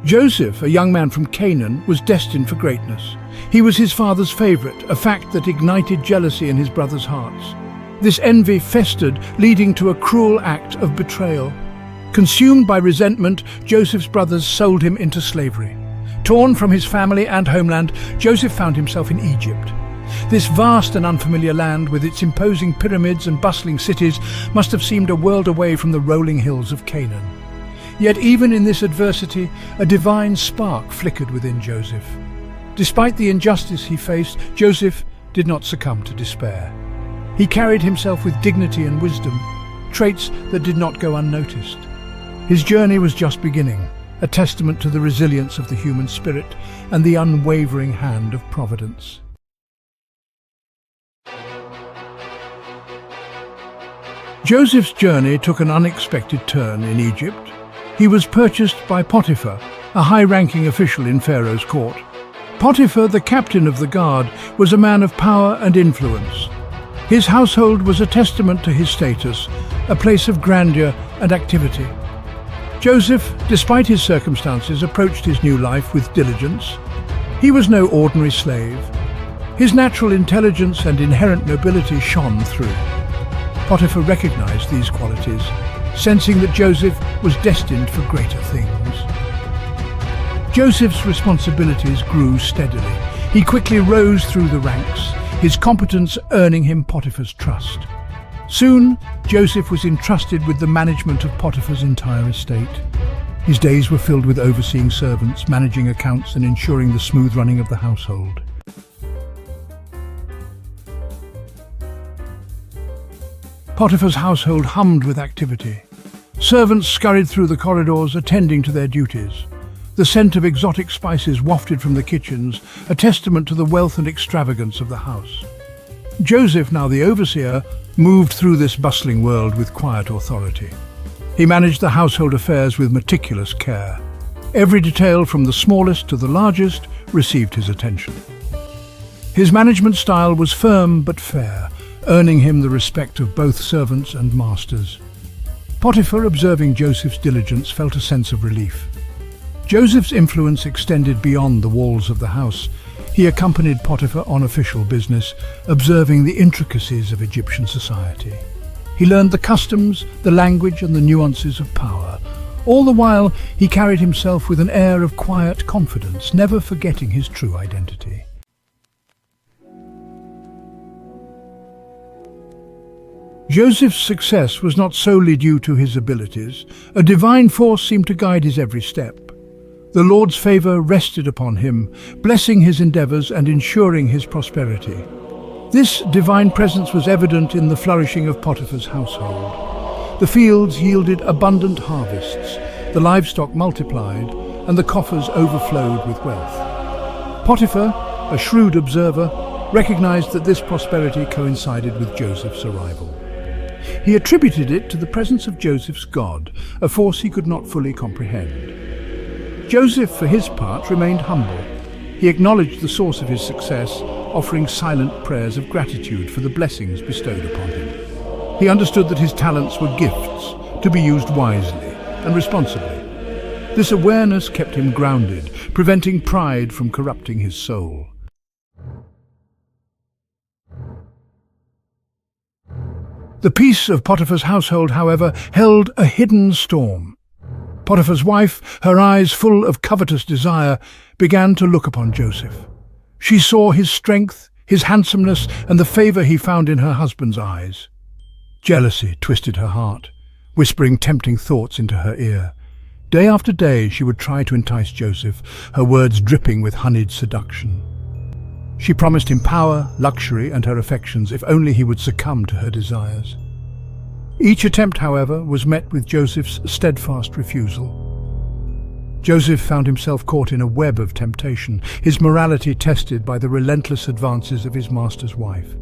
Joseph, a young man from Canaan, was destined for greatness. He was his father's favorite, a fact that ignited jealousy in his brothers' hearts. This envy festered, leading to a cruel act of betrayal. Consumed by resentment, Joseph's brothers sold him into slavery. Torn from his family and homeland, Joseph found himself in Egypt. This vast and unfamiliar land, with its imposing pyramids and bustling cities, must have seemed a world away from the rolling hills of Canaan. Yet even in this adversity, a divine spark flickered within Joseph. Despite the injustice he faced, Joseph did not succumb to despair. He carried himself with dignity and wisdom, traits that did not go unnoticed. His journey was just beginning, a testament to the resilience of the human spirit and the unwavering hand of providence. Joseph's journey took an unexpected turn in Egypt. He was purchased by Potiphar, a high-ranking official in Pharaoh's court. Potiphar, the captain of the guard, was a man of power and influence. His household was a testament to his status, a place of grandeur and activity. Joseph, despite his circumstances, approached his new life with diligence. He was no ordinary slave. His natural intelligence and inherent nobility shone through. Potiphar recognized these qualities, sensing that Joseph was destined for greater things. Joseph's responsibilities grew steadily. He quickly rose through the ranks, his competence earning him Potiphar's trust. Soon, Joseph was entrusted with the management of Potiphar's entire estate. His days were filled with overseeing servants, managing accounts, and ensuring the smooth running of the household. Potiphar's household hummed with activity. Servants scurried through the corridors, attending to their duties. The scent of exotic spices wafted from the kitchens, a testament to the wealth and extravagance of the house. Joseph, now the overseer, moved through this bustling world with quiet authority. He managed the household affairs with meticulous care. Every detail, from the smallest to the largest, received his attention. His management style was firm but fair, earning him the respect of both servants and masters. Potiphar, observing Joseph's diligence, felt a sense of relief. Joseph's influence extended beyond the walls of the house. He accompanied Potiphar on official business, observing the intricacies of Egyptian society. He learned the customs, the language, and the nuances of power. All the while, he carried himself with an air of quiet confidence, never forgetting his true identity. Joseph's success was not solely due to his abilities. A divine force seemed to guide his every step. The Lord's favor rested upon him, blessing his endeavors and ensuring his prosperity. This divine presence was evident in the flourishing of Potiphar's household. The fields yielded abundant harvests, the livestock multiplied, and the coffers overflowed with wealth. Potiphar, a shrewd observer, recognized that this prosperity coincided with Joseph's arrival. He attributed it to the presence of Joseph's God, a force he could not fully comprehend. Joseph, for his part, remained humble. He acknowledged the source of his success, offering silent prayers of gratitude for the blessings bestowed upon him. He understood that his talents were gifts, to be used wisely and responsibly. This awareness kept him grounded, preventing pride from corrupting his soul. The peace of Potiphar's household, however, held a hidden storm. Potiphar's wife, her eyes full of covetous desire, began to look upon Joseph. She saw his strength, his handsomeness, and the favor he found in her husband's eyes. Jealousy twisted her heart, whispering tempting thoughts into her ear. Day after day she would try to entice Joseph, her words dripping with honeyed seduction. She promised him power, luxury, and her affections if only he would succumb to her desires. Each attempt, however, was met with Joseph's steadfast refusal. Joseph found himself caught in a web of temptation, his morality tested by the relentless advances of his master's wife.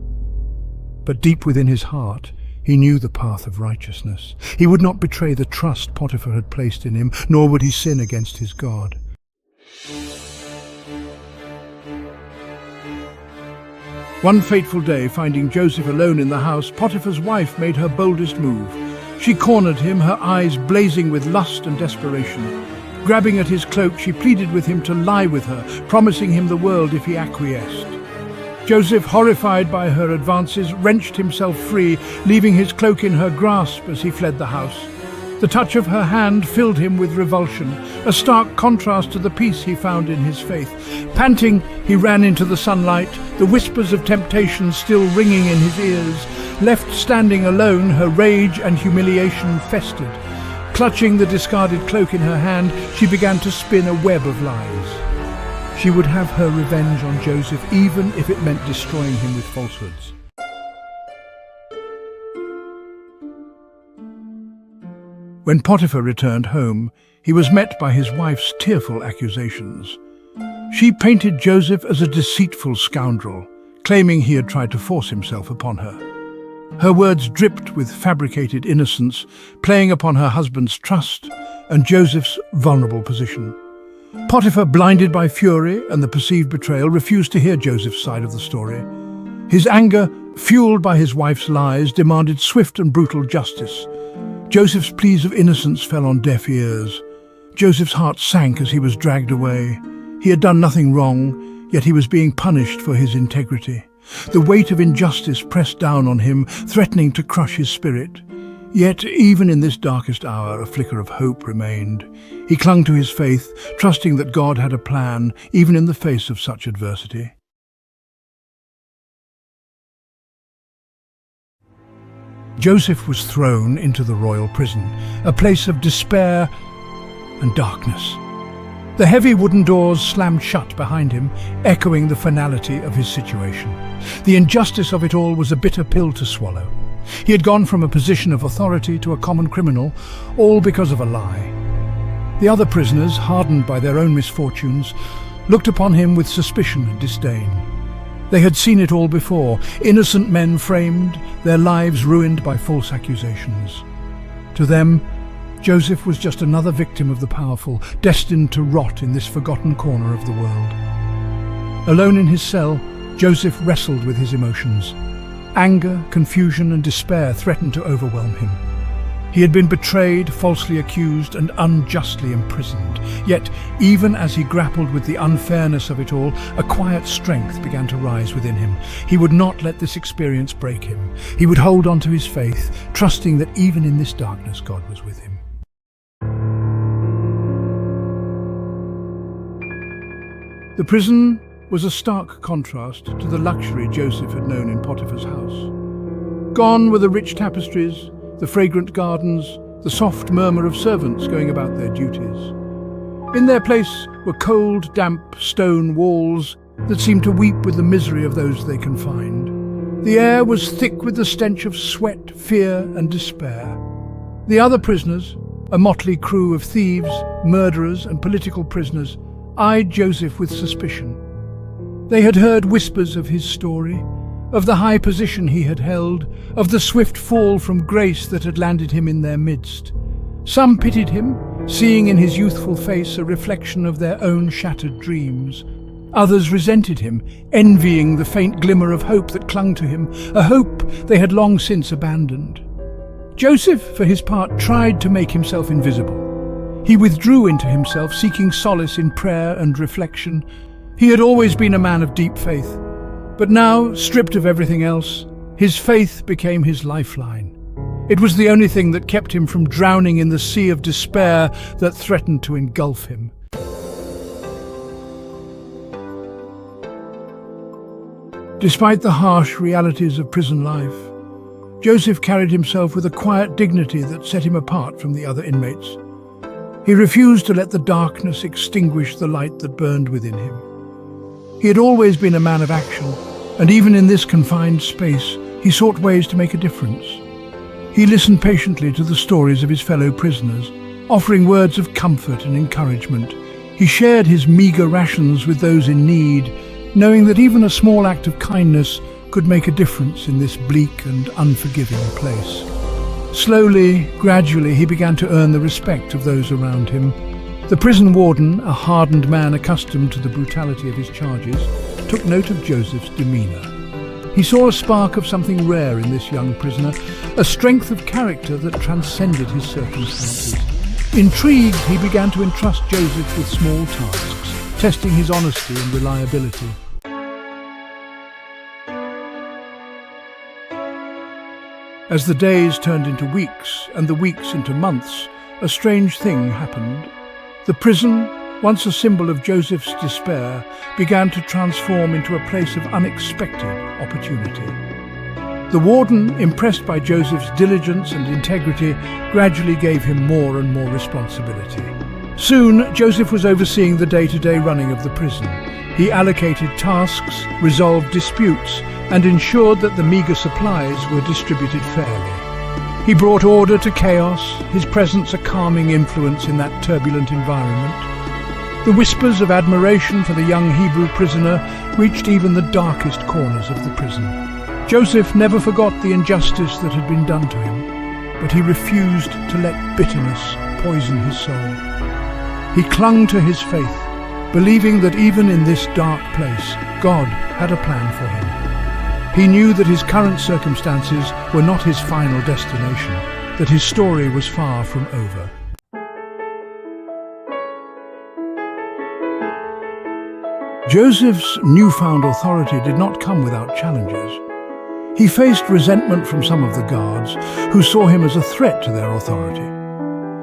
But deep within his heart, he knew the path of righteousness. He would not betray the trust Potiphar had placed in him, nor would he sin against his God. One fateful day, finding Joseph alone in the house, Potiphar's wife made her boldest move. She cornered him, her eyes blazing with lust and desperation. Grabbing at his cloak, she pleaded with him to lie with her, promising him the world if he acquiesced. Joseph, horrified by her advances, wrenched himself free, leaving his cloak in her grasp as he fled the house. The touch of her hand filled him with revulsion, a stark contrast to the peace he found in his faith. Panting, he ran into the sunlight, the whispers of temptation still ringing in his ears. Left standing alone, her rage and humiliation festered. Clutching the discarded cloak in her hand, she began to spin a web of lies. She would have her revenge on Joseph, even if it meant destroying him with falsehoods. When Potiphar returned home, he was met by his wife's tearful accusations. She painted Joseph as a deceitful scoundrel, claiming he had tried to force himself upon her. Her words dripped with fabricated innocence, playing upon her husband's trust and Joseph's vulnerable position. Potiphar, blinded by fury and the perceived betrayal, refused to hear Joseph's side of the story. His anger, fueled by his wife's lies, demanded swift and brutal justice. Joseph's pleas of innocence fell on deaf ears. Joseph's heart sank as he was dragged away. He had done nothing wrong, yet he was being punished for his integrity. The weight of injustice pressed down on him, threatening to crush his spirit. Yet, even in this darkest hour, a flicker of hope remained. He clung to his faith, trusting that God had a plan, even in the face of such adversity. Joseph was thrown into the royal prison, a place of despair and darkness. The heavy wooden doors slammed shut behind him, echoing the finality of his situation. The injustice of it all was a bitter pill to swallow. He had gone from a position of authority to a common criminal, all because of a lie. The other prisoners, hardened by their own misfortunes, looked upon him with suspicion and disdain. They had seen it all before, innocent men framed, their lives ruined by false accusations. To them, Joseph was just another victim of the powerful, destined to rot in this forgotten corner of the world. Alone in his cell, Joseph wrestled with his emotions. Anger, confusion, and despair threatened to overwhelm him. He had been betrayed, falsely accused, and unjustly imprisoned. Yet, even as he grappled with the unfairness of it all, a quiet strength began to rise within him. He would not let this experience break him. He would hold on to his faith, trusting that even in this darkness, God was with him. The prison was a stark contrast to the luxury Joseph had known in Potiphar's house. Gone were the rich tapestries, the fragrant gardens, the soft murmur of servants going about their duties. In their place were cold, damp stone walls that seemed to weep with the misery of those they confined. The air was thick with the stench of sweat, fear, and despair. The other prisoners, a motley crew of thieves, murderers, and political prisoners, eyed Joseph with suspicion. They had heard whispers of his story, of the high position he had held, of the swift fall from grace that had landed him in their midst. Some pitied him, seeing in his youthful face a reflection of their own shattered dreams. Others resented him, envying the faint glimmer of hope that clung to him, a hope they had long since abandoned. Joseph, for his part, tried to make himself invisible. He withdrew into himself, seeking solace in prayer and reflection. He had always been a man of deep faith, but now, stripped of everything else, his faith became his lifeline. It was the only thing that kept him from drowning in the sea of despair that threatened to engulf him. Despite the harsh realities of prison life, Joseph carried himself with a quiet dignity that set him apart from the other inmates. He refused to let the darkness extinguish the light that burned within him. He had always been a man of action, and even in this confined space, he sought ways to make a difference. He listened patiently to the stories of his fellow prisoners, offering words of comfort and encouragement. He shared his meager rations with those in need, knowing that even a small act of kindness could make a difference in this bleak and unforgiving place. Slowly, gradually, he began to earn the respect of those around him. The prison warden, a hardened man accustomed to the brutality of his charges, took note of Joseph's demeanour. He saw a spark of something rare in this young prisoner, a strength of character that transcended his circumstances. Intrigued, he began to entrust Joseph with small tasks, testing his honesty and reliability. As the days turned into weeks and the weeks into months, a strange thing happened. The prison, once a symbol of Joseph's despair, began to transform into a place of unexpected opportunity. The warden, impressed by Joseph's diligence and integrity, gradually gave him more and more responsibility. Soon, Joseph was overseeing the day-to-day running of the prison. He allocated tasks, resolved disputes, and ensured that the meager supplies were distributed fairly. He brought order to chaos, his presence a calming influence in that turbulent environment. The whispers of admiration for the young Hebrew prisoner reached even the darkest corners of the prison. Joseph never forgot the injustice that had been done to him, but he refused to let bitterness poison his soul. He clung to his faith, believing that even in this dark place, God had a plan for him. He knew that his current circumstances were not his final destination, that his story was far from over. Joseph's newfound authority did not come without challenges. He faced resentment from some of the guards, who saw him as a threat to their authority.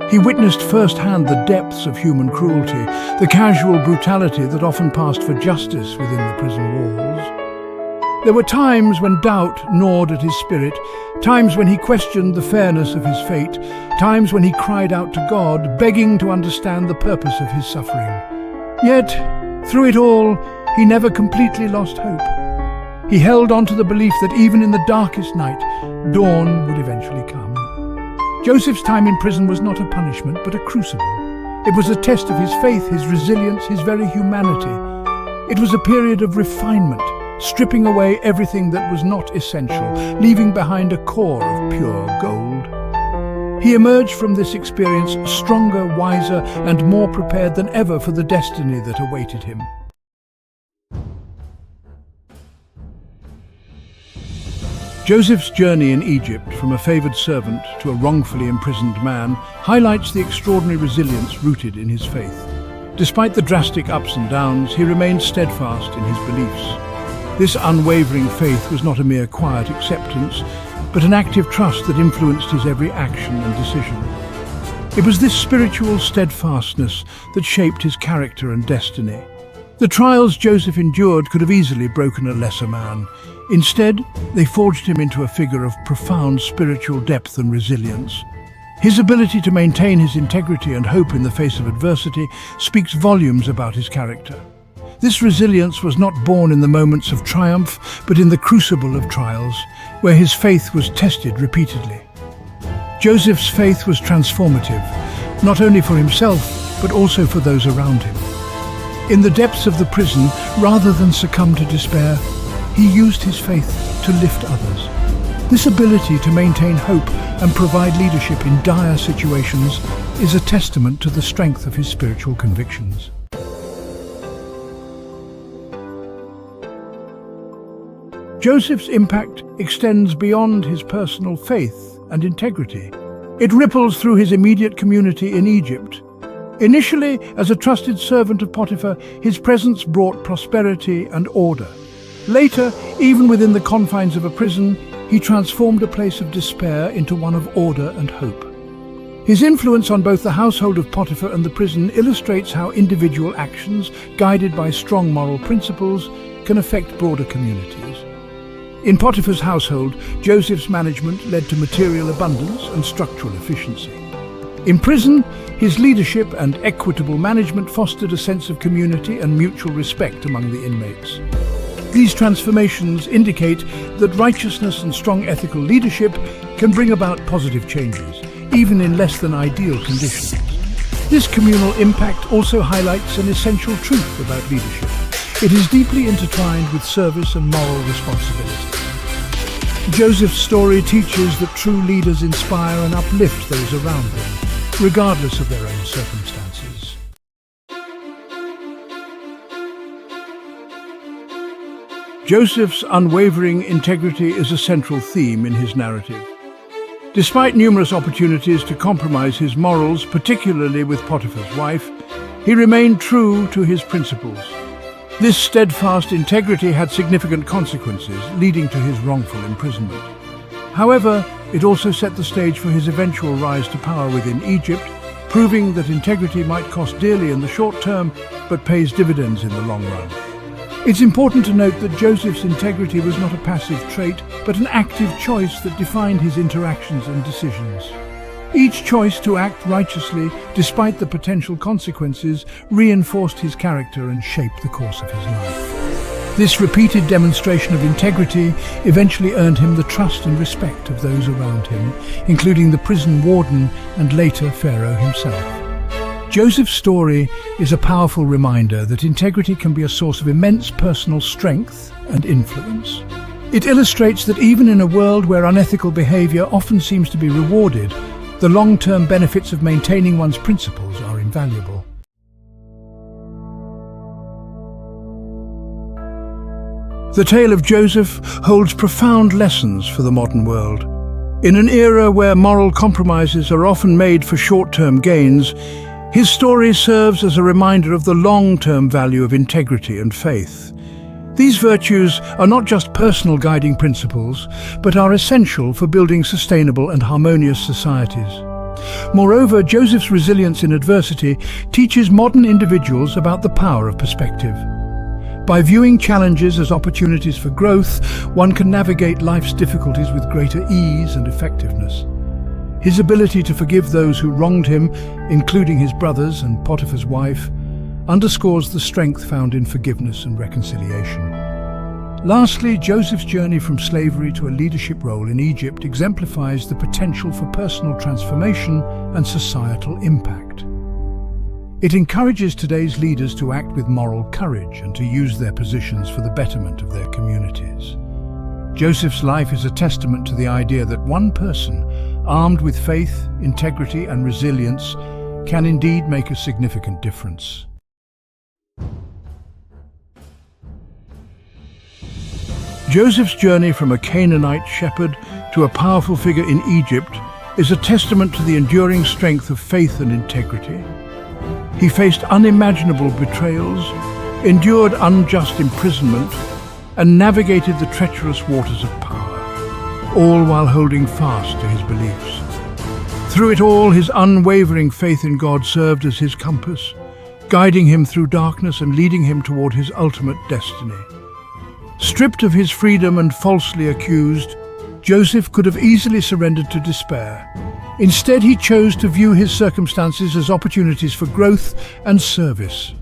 He witnessed firsthand the depths of human cruelty, the casual brutality that often passed for justice within the prison walls. There were times when doubt gnawed at his spirit, times when he questioned the fairness of his fate, times when he cried out to God, begging to understand the purpose of his suffering. Yet, through it all, he never completely lost hope. He held on to the belief that even in the darkest night, dawn would eventually come. Joseph's time in prison was not a punishment, but a crucible. It was a test of his faith, his resilience, his very humanity. It was a period of refinement, stripping away everything that was not essential, leaving behind a core of pure gold. He emerged from this experience stronger, wiser, and more prepared than ever for the destiny that awaited him. Joseph's journey in Egypt from a favored servant to a wrongfully imprisoned man highlights the extraordinary resilience rooted in his faith. Despite the drastic ups and downs, he remained steadfast in his beliefs. This unwavering faith was not a mere quiet acceptance, but an active trust that influenced his every action and decision. It was this spiritual steadfastness that shaped his character and destiny. The trials Joseph endured could have easily broken a lesser man. Instead, they forged him into a figure of profound spiritual depth and resilience. His ability to maintain his integrity and hope in the face of adversity speaks volumes about his character. This resilience was not born in the moments of triumph, but in the crucible of trials, where his faith was tested repeatedly. Joseph's faith was transformative, not only for himself, but also for those around him. In the depths of the prison, rather than succumb to despair, he used his faith to lift others. This ability to maintain hope and provide leadership in dire situations is a testament to the strength of his spiritual convictions. Joseph's impact extends beyond his personal faith and integrity. It ripples through his immediate community in Egypt. Initially, as a trusted servant of Potiphar, his presence brought prosperity and order. Later, even within the confines of a prison, he transformed a place of despair into one of order and hope. His influence on both the household of Potiphar and the prison illustrates how individual actions, guided by strong moral principles, can affect broader communities. In Potiphar's household, Joseph's management led to material abundance and structural efficiency. In prison, his leadership and equitable management fostered a sense of community and mutual respect among the inmates. These transformations indicate that righteousness and strong ethical leadership can bring about positive changes, even in less than ideal conditions. This communal impact also highlights an essential truth about leadership. It is deeply intertwined with service and moral responsibility. Joseph's story teaches that true leaders inspire and uplift those around them, regardless of their own circumstances. Joseph's unwavering integrity is a central theme in his narrative. Despite numerous opportunities to compromise his morals, particularly with Potiphar's wife, he remained true to his principles. This steadfast integrity had significant consequences, leading to his wrongful imprisonment. However, it also set the stage for his eventual rise to power within Egypt, proving that integrity might cost dearly in the short term, but pays dividends in the long run. It's important to note that Joseph's integrity was not a passive trait, but an active choice that defined his interactions and decisions. Each choice to act righteously, despite the potential consequences, reinforced his character and shaped the course of his life. This repeated demonstration of integrity eventually earned him the trust and respect of those around him, including the prison warden and later Pharaoh himself. Joseph's story is a powerful reminder that integrity can be a source of immense personal strength and influence. It illustrates that even in a world where unethical behavior often seems to be rewarded, the long-term benefits of maintaining one's principles are invaluable. The tale of Joseph holds profound lessons for the modern world. In an era where moral compromises are often made for short-term gains, his story serves as a reminder of the long-term value of integrity and faith. These virtues are not just personal guiding principles, but are essential for building sustainable and harmonious societies. Moreover, Joseph's resilience in adversity teaches modern individuals about the power of perspective. By viewing challenges as opportunities for growth, one can navigate life's difficulties with greater ease and effectiveness. His ability to forgive those who wronged him, including his brothers and Potiphar's wife, underscores the strength found in forgiveness and reconciliation. Lastly, Joseph's journey from slavery to a leadership role in Egypt exemplifies the potential for personal transformation and societal impact. It encourages today's leaders to act with moral courage and to use their positions for the betterment of their communities. Joseph's life is a testament to the idea that one person, armed with faith, integrity, and resilience, can indeed make a significant difference. Joseph's journey from a Canaanite shepherd to a powerful figure in Egypt is a testament to the enduring strength of faith and integrity. He faced unimaginable betrayals, endured unjust imprisonment, and navigated the treacherous waters of power, all while holding fast to his beliefs. Through it all, his unwavering faith in God served as his compass, guiding him through darkness and leading him toward his ultimate destiny. Stripped of his freedom and falsely accused, Joseph could have easily surrendered to despair. Instead, he chose to view his circumstances as opportunities for growth and service.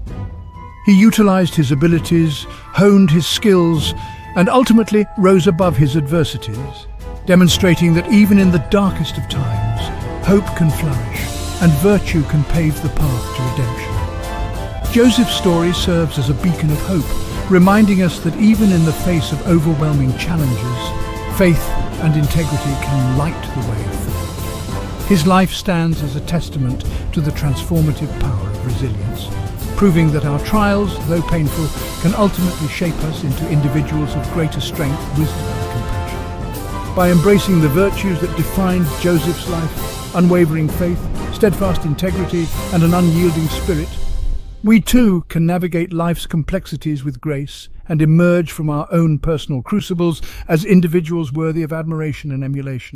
He utilized his abilities, honed his skills, and ultimately rose above his adversities, demonstrating that even in the darkest of times, hope can flourish and virtue can pave the path to redemption. Joseph's story serves as a beacon of hope, reminding us that even in the face of overwhelming challenges, faith and integrity can light the way forward. His life stands as a testament to the transformative power of resilience, proving that our trials, though painful, can ultimately shape us into individuals of greater strength, wisdom, and compassion. By embracing the virtues that defined Joseph's life, unwavering faith, steadfast integrity, and an unyielding spirit, we too can navigate life's complexities with grace and emerge from our own personal crucibles as individuals worthy of admiration and emulation.